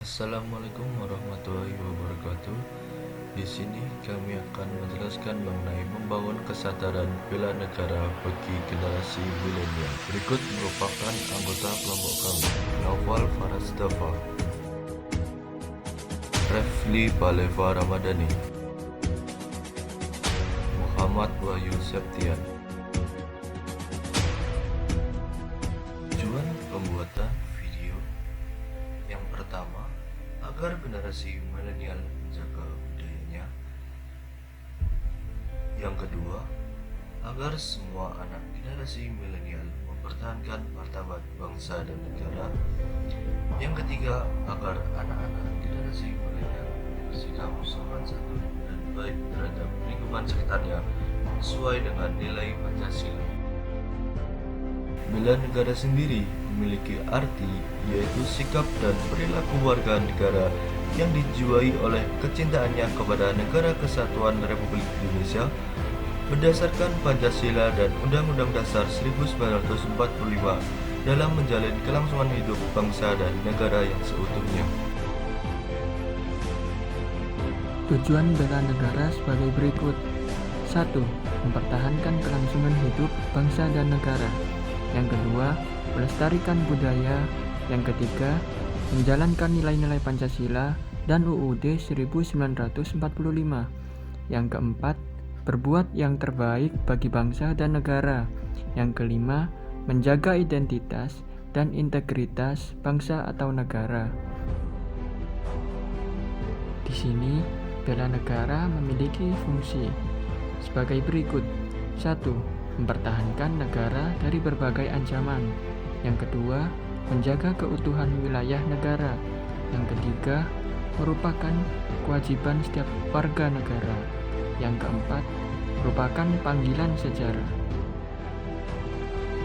Assalamualaikum warahmatullahi wabarakatuh. Di sini kami akan menjelaskan mengenai membangun kesadaran bela negara bagi generasi milenial. Berikut merupakan anggota kelompok kami: Naufal Farasdafa, Refli Baleva Ramadhani, Muhammad Wahyu Septian. Tujuan pembuatan video yang pertama, agar generasi milenial menjaga budayanya. Yang kedua, agar semua anak generasi milenial mempertahankan martabat bangsa dan negara. Yang ketiga, agar anak-anak generasi milenial bersikap sopan santun dan baik terhadap lingkungan sekitarnya sesuai dengan nilai Pancasila. Bela negara sendiri memiliki arti, yaitu sikap dan perilaku warga negara yang dijiwai oleh kecintaannya kepada Negara Kesatuan Republik Indonesia berdasarkan Pancasila dan Undang-Undang Dasar 1945 dalam menjalin kelangsungan hidup bangsa dan negara yang seutuhnya. Tujuan bela negara sebagai berikut. 1. Mempertahankan kelangsungan hidup bangsa dan negara. Yang kedua, melestarikan budaya. Yang ketiga, menjalankan nilai-nilai Pancasila dan UUD 1945. Yang keempat, berbuat yang terbaik bagi bangsa dan negara. Yang kelima, menjaga identitas dan integritas bangsa atau negara. Di sini, bela negara memiliki fungsi sebagai berikut. 1. Mempertahankan negara dari berbagai ancaman. Yang kedua, menjaga keutuhan wilayah negara. Yang ketiga, merupakan kewajiban setiap warga negara. Yang keempat, merupakan panggilan sejarah.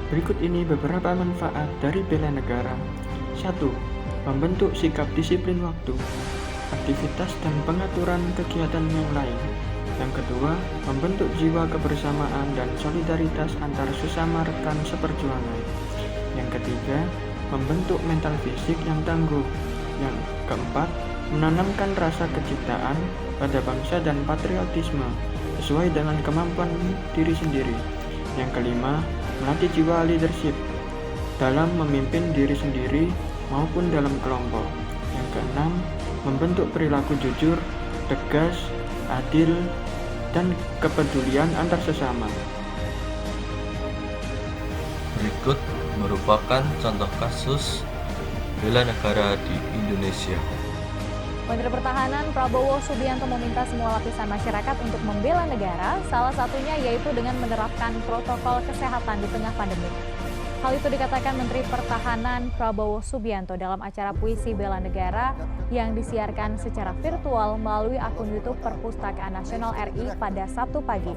Berikut ini beberapa manfaat dari bela negara. 1. Membentuk sikap disiplin waktu, aktivitas dan pengaturan kegiatan yang lain. Yang kedua, membentuk jiwa kebersamaan dan solidaritas antar sesama rekan seperjuangan. Yang ketiga, membentuk mental fisik yang tangguh. Yang keempat, menanamkan rasa kecintaan pada bangsa dan patriotisme sesuai dengan kemampuan diri sendiri. Yang kelima, melatih jiwa leadership dalam memimpin diri sendiri maupun dalam kelompok. Yang keenam, membentuk perilaku jujur, tegas, adil, dan kepedulian antar sesama. Berikut merupakan contoh kasus bela negara di Indonesia. Menteri Pertahanan Prabowo Subianto meminta semua lapisan masyarakat untuk membela negara, salah satunya yaitu dengan menerapkan protokol kesehatan di tengah pandemi. Hal itu dikatakan Menteri Pertahanan Prabowo Subianto dalam acara Puisi Bela Negara yang disiarkan secara virtual melalui akun YouTube Perpustakaan Nasional RI pada Sabtu pagi.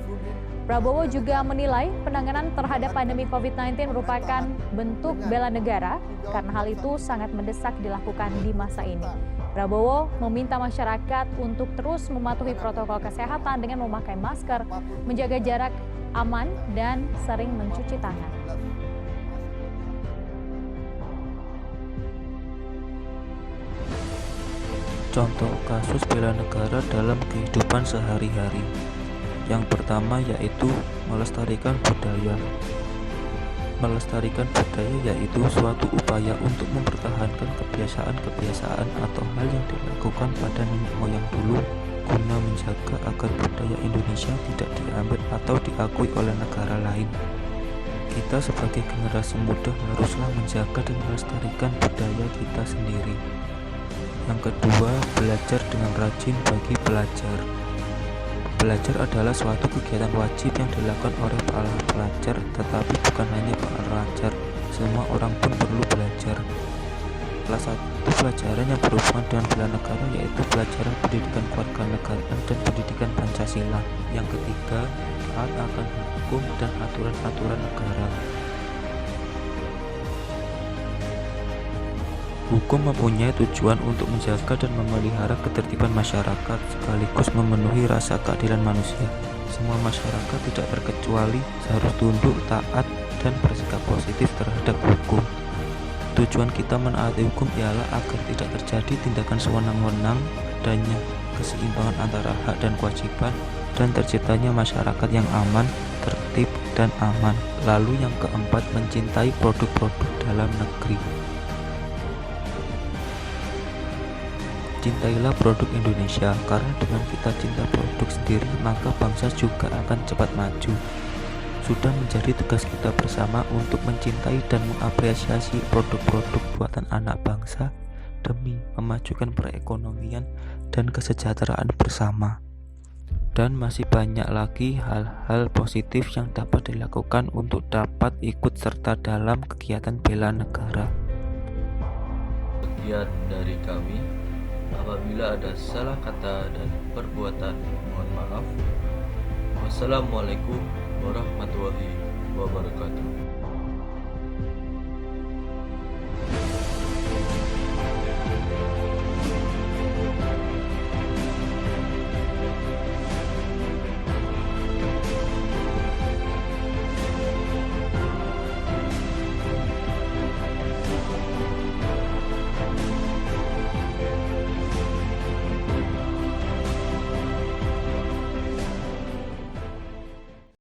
Prabowo juga menilai penanganan terhadap pandemi COVID-19 merupakan bentuk bela negara karena hal itu sangat mendesak dilakukan di masa ini. Prabowo meminta masyarakat untuk terus mematuhi protokol kesehatan dengan memakai masker, menjaga jarak aman, dan sering mencuci tangan. Contoh kasus bela negara dalam kehidupan sehari-hari. Yang pertama yaitu melestarikan budaya. Melestarikan budaya yaitu suatu upaya untuk mempertahankan kebiasaan-kebiasaan atau hal yang dilakukan pada nenek moyang dulu guna menjaga agar budaya Indonesia tidak diambil atau diakui oleh negara lain. Kita sebagai generasi muda haruslah menjaga dan melestarikan budaya kita sendiri. Yang kedua, belajar dengan rajin bagi pelajar. Belajar adalah suatu kegiatan wajib yang dilakukan oleh para pelajar, tetapi bukan hanya para pelajar, semua orang pun perlu belajar. Salah satu pelajaran yang berhubungan dengan bela negara yaitu pelajaran pendidikan kewarganegaraan dan pendidikan Pancasila. Yang ketiga, taat akan hukum dan aturan-aturan negara. Hukum mempunyai tujuan untuk menjaga dan memelihara ketertiban masyarakat sekaligus memenuhi rasa keadilan manusia. Semua masyarakat tidak terkecuali harus tunduk, taat, dan bersikap positif terhadap hukum. Tujuan kita menaati hukum ialah agar tidak terjadi tindakan sewenang-wenang, adanya keseimbangan antara hak dan kewajiban, dan terciptanya masyarakat yang aman, tertib, dan aman. Lalu yang keempat, mencintai produk-produk dalam negeri. Cintailah produk Indonesia, karena dengan kita cinta produk sendiri, maka bangsa juga akan cepat maju. Sudah menjadi tugas kita bersama untuk mencintai dan mengapresiasi produk-produk buatan anak bangsa demi memajukan perekonomian dan kesejahteraan bersama. Dan masih banyak lagi hal-hal positif yang dapat dilakukan untuk dapat ikut serta dalam kegiatan bela negara. Sekian dari kami. Apabila ada salah kata dan perbuatan, mohon maaf. Wassalamualaikum warahmatullahi wabarakatuh.